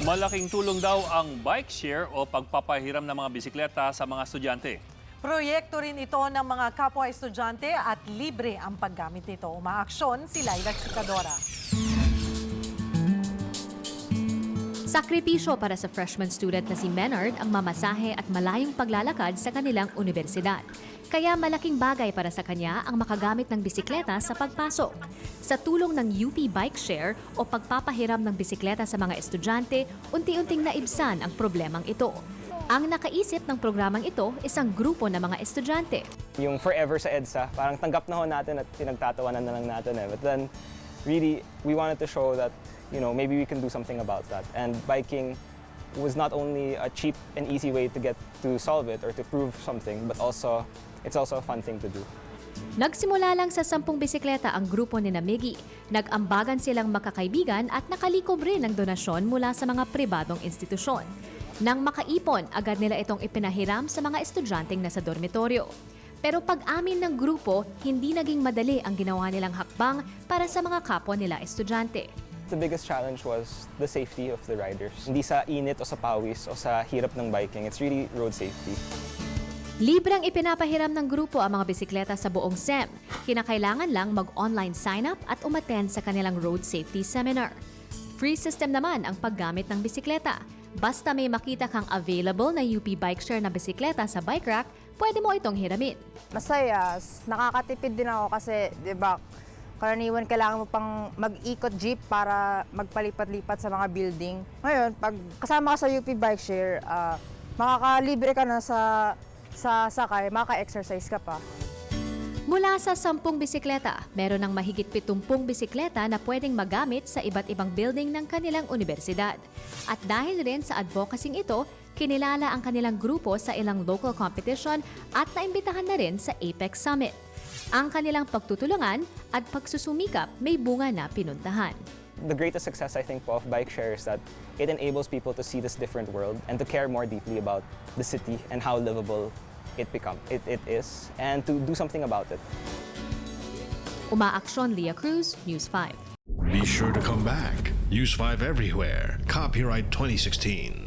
Malaking tulong daw ang bike share o pagpapahiram ng mga bisikleta sa mga estudyante. Proyekto rin ito ng mga kapwa estudyante at libre ang paggamit nito. Umaaksyon si Laila Chicadora. Sakripisyo para sa freshman student na si Menard ang mamasahe at malayong paglalakad sa kanilang universidad. Kaya malaking bagay para sa kanya ang makagamit ng bisikleta sa pagpasok. Sa tulong ng UP Bike Share o pagpapahiram ng bisikleta sa mga estudyante, unti-unting naibsan ang problemang ito. Ang nakaisip ng programang ito, isang grupo ng mga estudyante. Yung forever sa EDSA, parang tanggap na ho natin at pinagtatawanan na lang natin eh. But then, really, we wanted to show that, maybe we can do something about that. And biking was not only a cheap and easy way to get to solve it or to prove something, but it's also a fun thing to do. Nagsimula lang sa 10 bisikleta ang grupo ni Miggy. Nag-ambagan silang makakaibigan at nakalikob rin ng donasyon mula sa mga pribadong institusyon. Nang makaipon, agad nila itong ipinahiram sa mga estudyanteng nasa dormitoryo. Pero pag-amin ng grupo, hindi naging madali ang ginawa nilang hakbang para sa mga kapwa nila estudyante. The biggest challenge was the safety of the riders. Hindi sa init o sa pawis o sa hirap ng biking, it's really road safety. Librang ipinapahiram ng grupo ang mga bisikleta sa buong SEM. Kinakailangan lang mag-online sign-up at umattend sa kanilang road safety seminar. Free system naman ang paggamit ng bisikleta. Basta may makita kang available na UP Bike Share na bisikleta sa bike rack, pwede mo itong hiramin. Masaya, nakakatipid din ako kasi, di ba, karaniwan kailangan mo pang mag-ikot jeep para magpalipat-lipat sa mga building. Ngayon, pag kasama ka sa UP Bike Share, makakalibre ka na sa sakay, makaka-exercise ka pa. Mula sa 10 bisikleta, meron ng mahigit 70 bisikleta na pwedeng magamit sa iba't ibang building ng kanilang universidad. At dahil rin sa advocacy ito, kinilala ang kanilang grupo sa ilang local competition at naimbitahan na rin sa Apex Summit. Ang kanilang pagtutulungan at pagsusumikap may bunga na pinuntahan. The greatest success, I think, of bike share is that it enables people to see this different world and to care more deeply about the city and how livable it is, and to do something about it. Umaaksyon, Leah Cruz, News 5. Be sure to come back. Use 5 everywhere. Copyright 2016.